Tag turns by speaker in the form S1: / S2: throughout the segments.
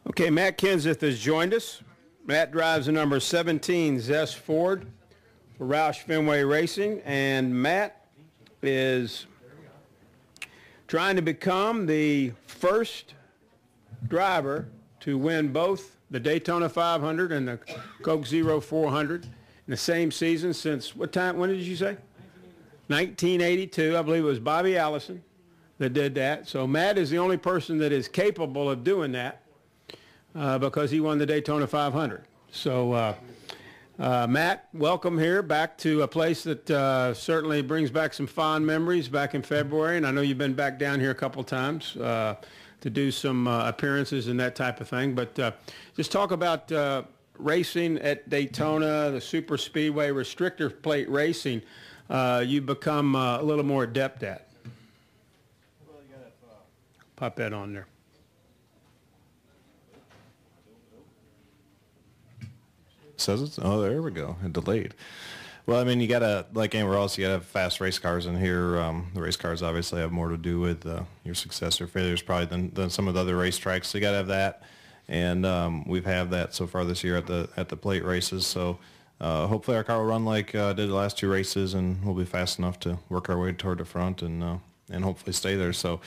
S1: Okay, Matt Kenseth has joined us. Matt drives the number 17 Zest Ford for Roush Fenway Racing, and Matt is trying to become the first driver to win both the Daytona 500 and the Coke Zero 400 in the same season since what time? When did you say? 1982. I believe it was Bobby Allison that did that. So Matt is the only person that is capable of doing that because he won the Daytona 500. So Matt, welcome here back to a place that certainly brings back some fond memories back in February. And I know you've been back down here a couple times to do some appearances and that type of thing. But just talk about racing at Daytona, the super speedway, restrictor plate racing. You've become a little more adept at.
S2: Well, you gotta,
S1: pop that on there.
S2: Says it's, oh, there we go, it delayed. Well, I mean, you gotta, like anywhere else, you gotta have fast race cars in here. The race cars obviously have more to do with your success or failures probably than some of the other racetracks. So you gotta have that, and we've had that so far this year at the plate races. So hopefully our car will run like did the last two races, and we'll be fast enough to work our way toward the front and hopefully stay there. So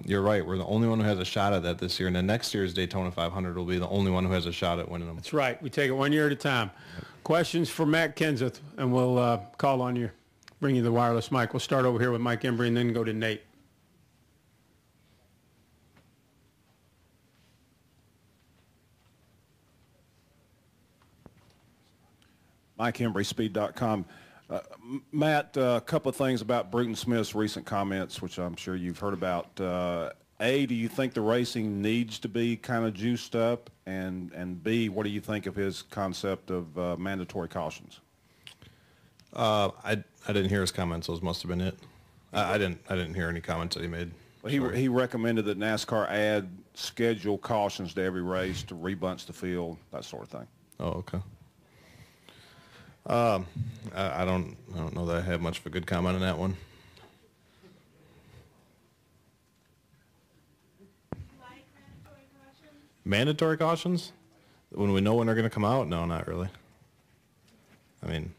S2: you're right, we're the only one who has a shot at that this year, and then next year's Daytona 500 will be the only one who has a shot at winning them.
S1: That's right. We take it 1 year at a time. Questions for Matt Kenseth, and we'll call on you, bring you the wireless mic. We'll start over here with Mike Embry and then go to Nate.
S3: Mike Embry, Speed.com. Matt, a couple of things about Bruton Smith's recent comments, which I'm sure you've heard about. A, do you think the racing needs to be kind of juiced up? And B, what do you think of his concept of mandatory cautions?
S2: I didn't hear his comments. Those must have been it. I didn't hear any comments that he made.
S3: Well, he recommended that NASCAR add scheduled cautions to every race to rebunch the field, that sort of thing.
S2: Oh, okay. I don't know that I have much of a good comment on that one. Mandatory cautions? When we know when they're going to come out? No, not really. I mean,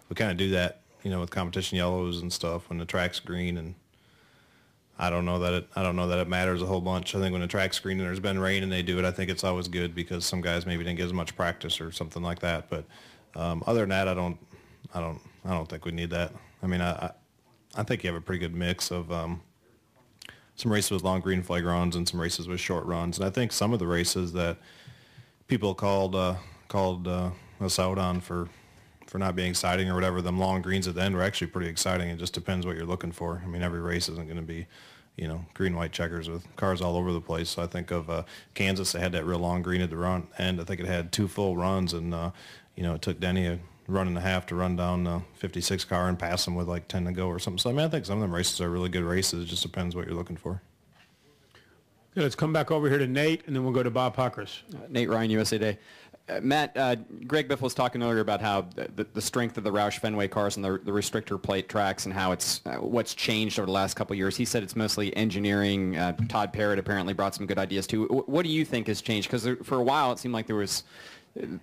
S2: we kind of do that, with competition yellows and stuff when the track's green, and I don't know that it matters a whole bunch. I think when the track's green and there's been rain and they do it, I think it's always good because some guys maybe didn't get as much practice or something like that. But other than that, I don't think we need that. I mean, I think you have a pretty good mix of some races with long green flag runs and some races with short runs. And I think some of the races that people called us out on for not being exciting or whatever, them long greens at the end were actually pretty exciting. It just depends what you're looking for. I mean, every race isn't going to be, green, white checkers with cars all over the place. So I think of Kansas, they had that real long green at the end. I think it had two full runs, and it took Denny a run and a half to run down the 56 car and pass them with like 10 to go or something. So I mean, I think some of them races are really good races. It just depends what you're looking for.
S1: Okay, let's come back over here to Nate, and then we'll go to Bob Puckers.
S4: Nate Ryan, USA Today. Matt, Greg Biff was talking earlier about how the strength of the Roush Fenway cars and the restrictor plate tracks and how it's what's changed over the last couple of years. He said it's mostly engineering. Todd Parrott apparently brought some good ideas too. What do you think has changed? Because for a while it seemed like the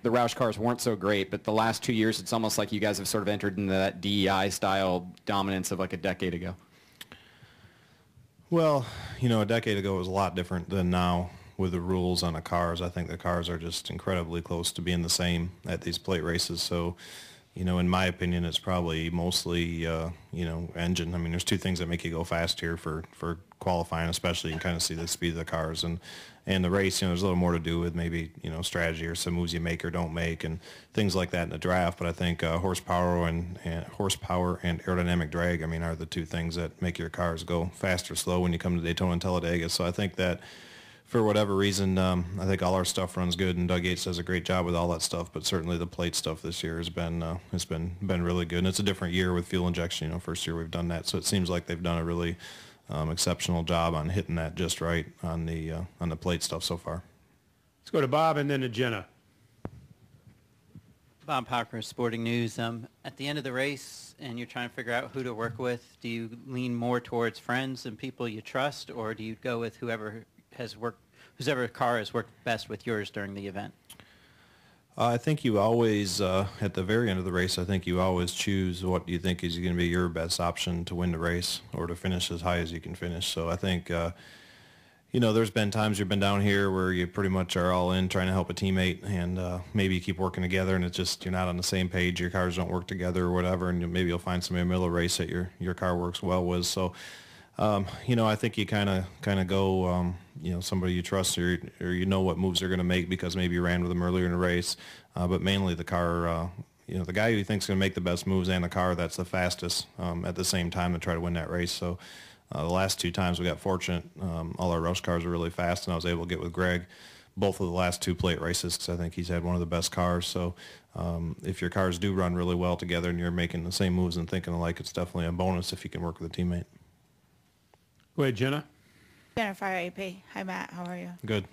S4: Roush cars weren't so great, but the last 2 years it's almost like you guys have sort of entered into that DEI style dominance of like a decade ago.
S2: Well, a decade ago was a lot different than now with the rules on the cars. I think the cars are just incredibly close to being the same at these plate races. So, in my opinion, it's probably mostly, engine. I mean, there's two things that make you go fast here for qualifying, especially. You can kind of see the speed of the cars. And the race, there's a little more to do with maybe, strategy or some moves you make or don't make and things like that in the draft. But I think horsepower and aerodynamic drag, are the two things that make your cars go fast or slow when you come to Daytona and Talladega. So I think that for whatever reason, I think all our stuff runs good, and Doug Yates does a great job with all that stuff. But certainly the plate stuff this year has been really good. And it's a different year with fuel injection. First year we've done that, so it seems like they've done a really exceptional job on hitting that just right on the plate stuff so far.
S1: Let's go to Bob and then to Jenna.
S5: Bob Parker, Sporting News. At the end of the race, and you're trying to figure out who to work with, do you lean more towards friends and people you trust, or do you go with whoever whoever car has worked best with yours during the event?
S2: I think you always, at the very end of the race, I think you always choose what you think is going to be your best option to win the race or to finish as high as you can finish. So I think, you know, there's been times you've been down here where you pretty much are all in trying to help a teammate, and maybe you keep working together and it's just you're not on the same page, your cars don't work together or whatever, and maybe you'll find somebody in the middle of the race that your car works well with. So, you know, I think you kind of go, you know, somebody you trust or you know what moves they're going to make because maybe you ran with them earlier in the race. But mainly the car, you know, the guy who you think is going to make the best moves and the car that's the fastest at the same time to try to win that race. So the last two times we got fortunate. All our rush cars were really fast, and I was able to get with Greg both of the last two plate races because I think he's had one of the best cars. So if your cars do run really well together and you're making the same moves and thinking alike, it's definitely a bonus if you can work with a teammate.
S1: Go ahead, Jenna.
S6: Jennifer, AP. Hi, Matt. How are you?
S2: Good.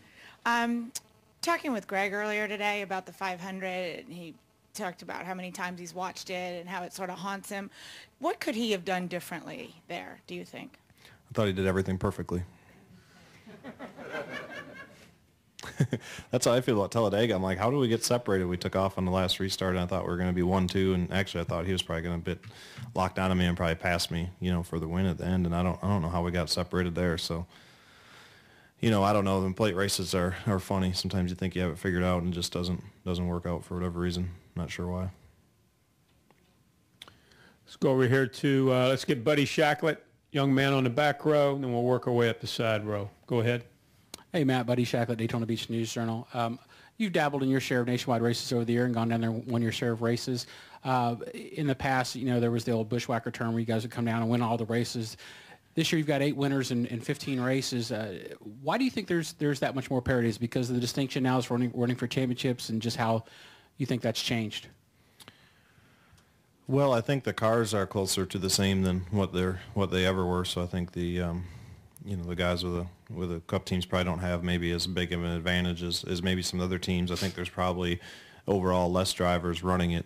S6: Talking with Greg earlier today about the 500, and he talked about how many times he's watched it and how it sort of haunts him. What could he have done differently there, do you think?
S2: I thought he did everything perfectly. That's how I feel about Talladega. I'm like, how do we get separated? We took off on the last restart, and I thought we were going to be 1-2, and actually I thought he was probably going to bit locked down on me and probably pass me, you know, for the win at the end, and I don't know how we got separated there. So, you know, I don't know. The plate races are funny. Sometimes you think you have it figured out and it just doesn't work out for whatever reason. Not sure why.
S1: Let's go over here to, let's get Buddy Shacklet, young man on the back row, and then we'll work our way up the side row. Go ahead.
S7: Hey, Matt, Buddy Shacklet, Daytona Beach News Journal. You've dabbled in your share of nationwide races over the year and gone down there and won your share of races. In the past, you know, there was the old bushwhacker term where you guys would come down and win all the races. This year you've got 8 winners in 15 races. Why do you think there's that much more parity? Is it because of the distinction now is running for championships and just how you think that's changed?
S2: Well, I think the cars are closer to the same than what they ever were. So I think the you know, the guys with the Cup teams probably don't have maybe as big of an advantage as maybe some other teams. I think there's probably overall less drivers running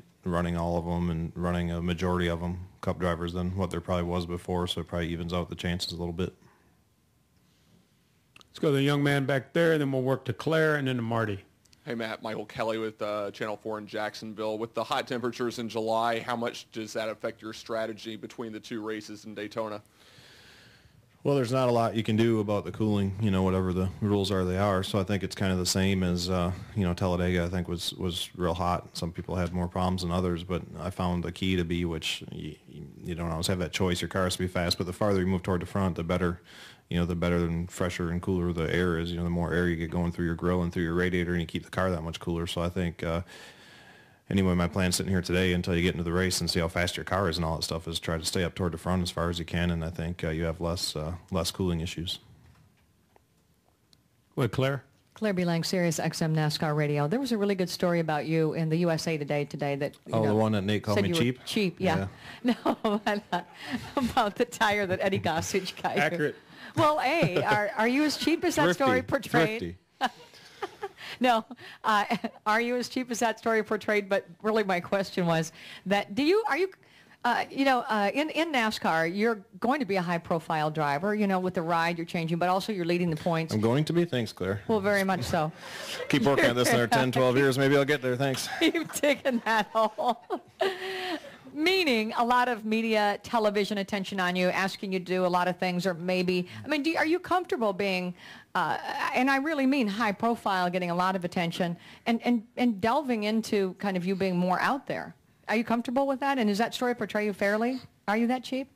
S2: all of them and running a majority of them, Cup drivers, than what there probably was before. So it probably evens out the chances a little bit.
S1: Let's go to the young man back there, then we'll work to Claire and then to Marty.
S8: Hey, Matt. Michael Kelly with Channel 4 in Jacksonville. With the hot temperatures in July, how much does that affect your strategy between the two races in Daytona?
S2: Well, there's not a lot you can do about the cooling, you know, whatever the rules are, they are. So I think it's kind of the same as, you know, Talladega, I think, was real hot. Some people had more problems than others, but I found the key to be, which you don't always have that choice. Your car has to be fast, but the farther you move toward the front, the better, you know, the better and fresher and cooler the air is. You know, the more air you get going through your grill and through your radiator, and you keep the car that much cooler. So I think anyway, my plan sitting here today until you get into the race and see how fast your car is and all that stuff is try to stay up toward the front as far as you can, and I think you have less cooling issues.
S1: What, Claire?
S9: Claire B. Lang, Sirius XM NASCAR Radio. There was a really good story about you in the USA Today that you know,
S2: the one that Nate called
S9: said
S2: me
S9: you
S2: cheap?
S9: were cheap, yeah. No, about the tire that Eddie Gossage got you.
S1: Accurate.
S9: Well, A, are you as cheap as that story portrayed?
S2: Thrifty.
S9: No, are you as cheap as that story portrayed? But really, my question was that in NASCAR, you're going to be a high-profile driver. You know, with the ride you're changing, but also you're leading the points.
S2: I'm going to be. Thanks, Claire.
S9: Well, very much so.
S2: Keep working at this another 10, 12 years. Maybe I'll get there. Thanks.
S9: Keep digging that hole. Meaning a lot of media, television attention on you, asking you to do a lot of things, or maybe, I mean, are you comfortable being, and I really mean high profile, getting a lot of attention, and delving into kind of you being more out there? Are you comfortable with that? And does that story portray you fairly? Are you that cheap?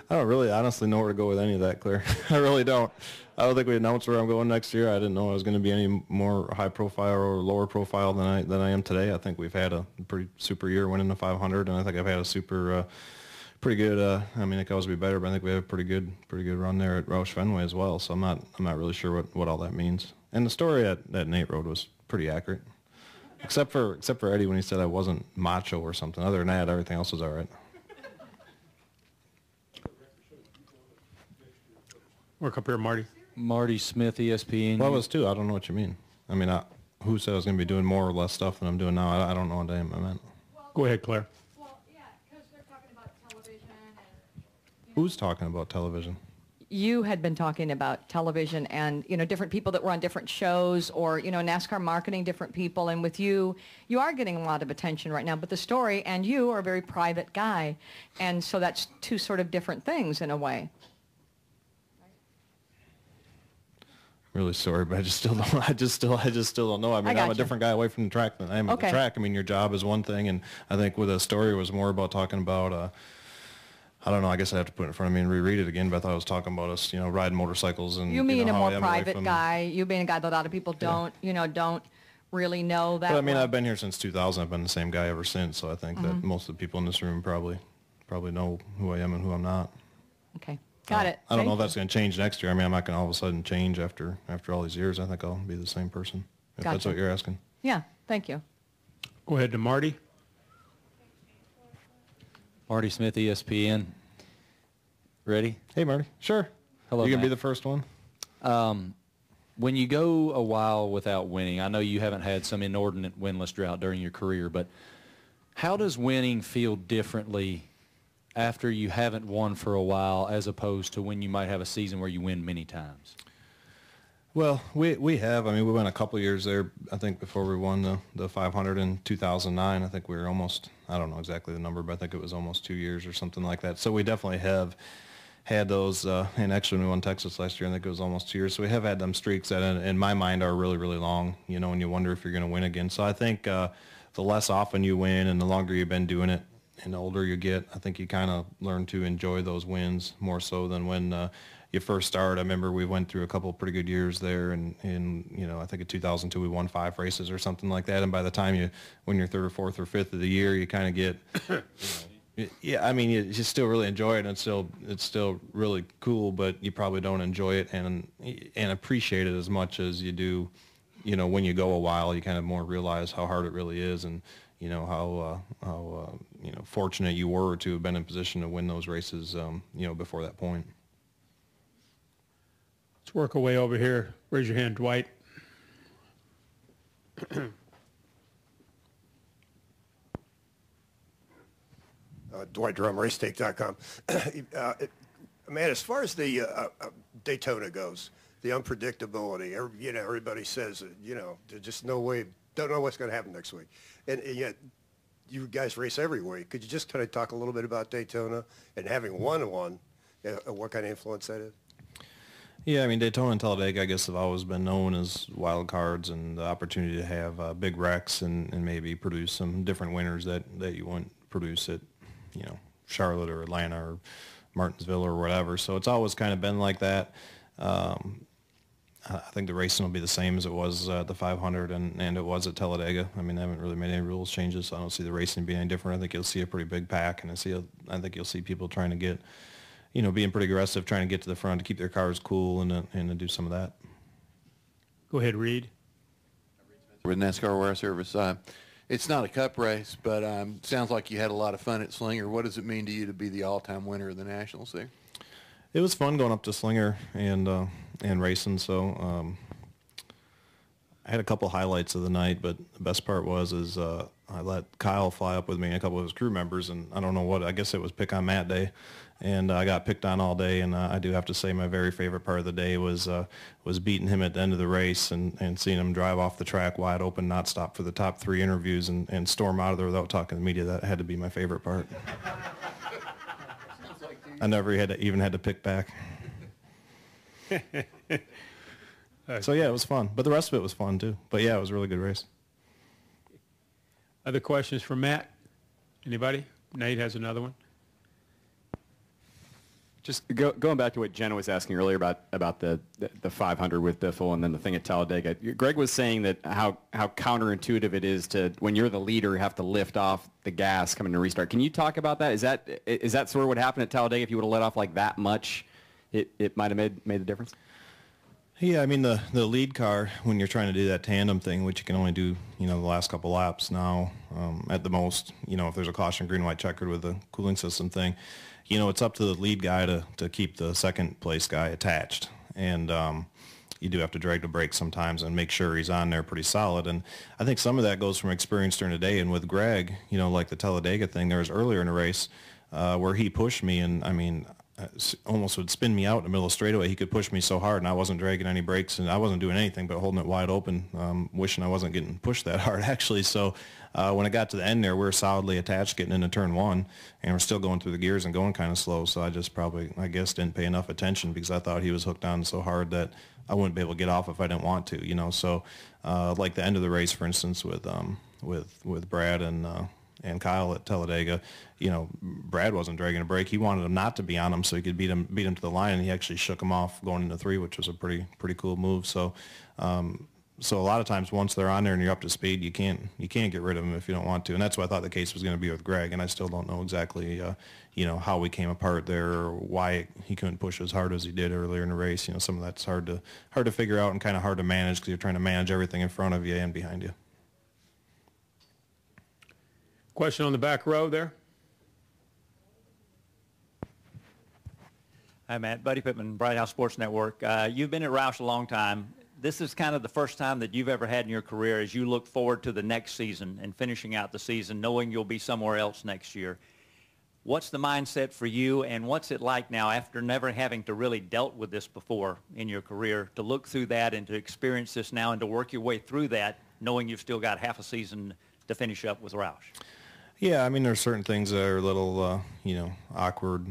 S2: I don't really honestly know where to go with any of that, Claire. I really don't. I don't think we announced where I'm going next year. I didn't know I was going to be any more high profile or lower profile than I am today. I think we've had a pretty super year winning the 500, and I think I've had a super pretty good. I mean, it could always be better, but I think we have a pretty good run there at Roush Fenway as well. So I'm not really sure what all that means. And the story that Nate wrote was pretty accurate, except for Eddie when he said I wasn't macho or something. Other than that, everything else was all right.
S1: Work up here, Marty.
S10: Marty Smith, ESPN.
S2: Well, I was too. I don't know what you mean. I mean, who said I was going to be doing more or less stuff than I'm doing now? I don't know what I meant.
S1: Go ahead, Claire.
S9: Well, yeah, because they're talking about television.
S2: Who's talking about television?
S9: you had been talking about television and, different people that were on different shows or, NASCAR marketing different people. And with you, you are getting a lot of attention right now. But the story and you are a very private guy. And so that's two sort of different things in a way.
S2: Really sorry, but I just still don't know. I mean, I'm a different guy away from the track than I am at the track. I mean, your job is one thing, and I think with a story it was more about talking about, I don't know, I guess I have to put it in front of me and reread it again, but I thought I was talking about us, riding motorcycles and,
S9: you being a
S2: how
S9: more
S2: I am away
S9: private
S2: from,
S9: guy, you being a guy that a lot of people don't, don't really know that.
S2: But I mean,
S9: well.
S2: I've been here since 2000. I've been the same guy ever since, so I think that most of the people in this room probably know who I am and who I'm not.
S9: Okay. Got it.
S2: I don't know if that's going to change next year. I mean, I'm not going to all of a sudden change after all these years. I think I'll be the same person, if that's what you're asking.
S9: Yeah, thank you.
S1: Go ahead to Marty.
S10: Marty Smith, ESPN. Ready?
S2: Hey, Marty. Sure.
S10: Hello,
S2: You can be
S10: Matt.
S2: the first one.
S10: When you go a while without winning, I know you haven't had some inordinate winless drought during your career, but how does winning feel differently after you haven't won for a while as opposed to when you might have a season where you win many times?
S2: Well, we have. I mean, we went a couple years there, I think, before we won the 500 in 2009. I think we were almost, I don't know exactly the number, but I think it was almost 2 years or something like that. So we definitely have had those, and actually when we won Texas last year, I think it was almost 2 years. So we have had them streaks that in my mind are really, really long, and you wonder if you're going to win again. So I think the less often you win and the longer you've been doing it and the older you get, I think you kind of learn to enjoy those wins more so than when you first start. I remember we went through a couple of pretty good years there, and I think in 2002 we won 5 races or something like that. And by the time you win your 3rd or 4th or 5th of the year, you kind of get, yeah, I mean, you still really enjoy it, and it's still really cool, but you probably don't enjoy it and appreciate it as much as you do, when you go a while. You kind of more realize how hard it really is, and how fortunate you were to have been in position to win those races, before that point.
S1: Let's work our way over here. Raise your hand, Dwight.
S11: Dwight Drum, racetake.com. Man, as far as the Daytona goes, the unpredictability, everybody says, there's just no way, don't know what's going to happen next week. And yet, you guys race every week. Could you just kind of talk a little bit about Daytona and having won one, what kind of influence that is?
S2: Yeah, I mean, Daytona and Talladega, I guess, have always been known as wild cards, and the opportunity to have big wrecks and maybe produce some different winners that you wouldn't produce at, Charlotte or Atlanta or Martinsville or whatever. So it's always kind of been like that. I think the racing will be the same as it was at the 500 and it was at Talladega. I mean, they haven't really made any rules changes, so I don't see the racing being any different. I think you'll see a pretty big pack, and I think you'll see people trying to get, being pretty aggressive, trying to get to the front to keep their cars cool and to do some of that.
S1: Go ahead, Reed.
S12: With NASCAR Wire Service, it's not a cup race, but sounds like you had a lot of fun at Slinger. What does it mean to you to be the all-time winner of the Nationals there?
S2: It was fun going up to Slinger and racing. So I had a couple highlights of the night, but the best part was I let Kyle fly up with me and a couple of his crew members, and I don't know what, I guess it was Pick on Matt Day, and I got picked on all day. And I do have to say my very favorite part of the day was beating him at the end of the race and seeing him drive off the track wide open, not stop for the top 3 interviews, and storm out of there without talking to the media. That had to be my favorite part. I never even had to pick back. So yeah, it was fun, but the rest of it was fun too. But yeah, it was a really good race.
S1: Other questions for Matt? Anybody? Nate has another one.
S4: Just going back to what Jenna was asking earlier about the 500 with Biffle and then the thing at Talladega. Greg was saying that how counterintuitive it is to, when you're the leader, have to lift off the gas coming to restart. Can you talk about that? Is that sort of what happened at Talladega? If you would have let off like that much, it might have made the difference?
S2: Yeah, I mean, the lead car, when you're trying to do that tandem thing, which you can only do, the last couple laps now, at the most, if there's a caution green, white checkered with the cooling system thing, it's up to the lead guy to keep the second place guy attached. And you do have to drag the brakes sometimes and make sure he's on there pretty solid. And I think some of that goes from experience during the day. And with Greg, like the Talladega thing, there was earlier in the race where he pushed me. And, I mean, almost would spin me out in the middle of straightaway. He could push me so hard, and I wasn't dragging any brakes, and I wasn't doing anything but holding it wide open, wishing I wasn't getting pushed that hard, actually. So when it got to the end there, we were solidly attached getting into turn one, and we're still going through the gears and going kind of slow. So I just probably, I guess, didn't pay enough attention because I thought he was hooked on so hard that I wouldn't be able to get off if I didn't want to, you know. So like the end of the race, for instance, with Brad and Kyle at Talladega, you know, Brad wasn't dragging a brake. He wanted him not to be on him so he could beat him to the line, and he actually shook him off going into 3, which was a pretty cool move. So so a lot of times once they're on there and you're up to speed, you can't get rid of them if you don't want to. And that's what I thought the case was going to be with Greg, and I still don't know exactly you know, how we came apart there or why he couldn't push as hard as he did earlier in the race. You know, some of that's hard to figure out and kind of hard to manage because you're trying to manage everything in front of you and behind you.
S1: Question on the back row there.
S13: Hi, Matt. Buddy Pittman, Bright House Sports Network. You've been at Roush a long time. This is kind of the first time that you've ever had in your career as you look forward to the next season and finishing out the season, knowing you'll be somewhere else next year. What's the mindset for you, and what's it like now after never having to really dealt with this before in your career to look through that and to experience this now and to work your way through that, knowing you've still got half a season to finish up with Roush?
S2: Yeah, I mean, there's certain things that are a little, you know, awkward,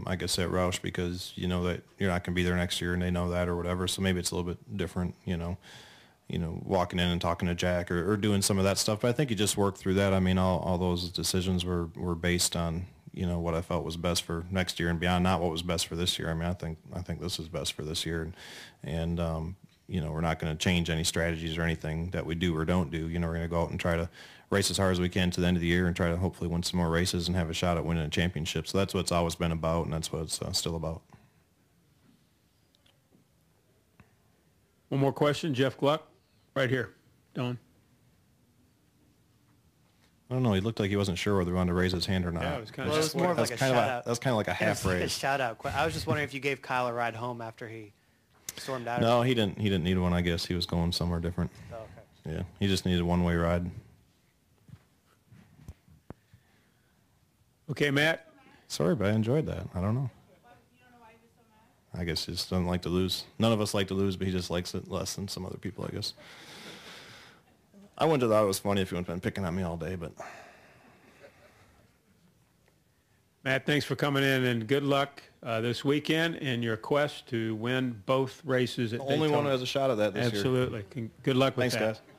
S2: I guess, at Roush because you know that you're not going to be there next year, and they know that or whatever. So maybe it's a little bit different, you know, walking in and talking to Jack or doing some of that stuff. But I think you just work through that. I mean, all those decisions were based on, you know, what I felt was best for next year and beyond, not what was best for this year. I mean, I think this is best for this year, and you know, we're not going to change any strategies or anything that we do or don't do. You know, we're going to go out and try to race as hard as we can to the end of the year and try to hopefully win some more races and have a shot at winning a championship. So that's what it's always been about, and that's what it's still about.
S1: One more question, Jeff Gluck, right here. Don.
S2: I don't know. He looked like he wasn't sure whether he wanted to raise his hand or not.
S1: Yeah, it was kind
S14: Well, it was more of like a shout-out.
S2: That was kind of like a half raise.
S14: A shout-out. I was just wondering if you gave Kyle a ride home after he stormed out.
S2: No, he didn't need one, I guess. He was going somewhere different.
S14: Oh, okay.
S2: Yeah, he just needed a one-way ride.
S1: Okay, Matt.
S2: Sorry, but I enjoyed that. I don't know. I guess he just doesn't like to lose. None of us like to lose, but he just likes it less than some other people, I guess. I wouldn't have thought it was funny if you wouldn't have been picking on me all day, but...
S1: Matt, thanks for coming in, and good luck this weekend in your quest to win both races at Daytona.
S2: Only one who has a shot at that this year.
S1: Absolutely. Good luck with that.
S2: Thanks, guys.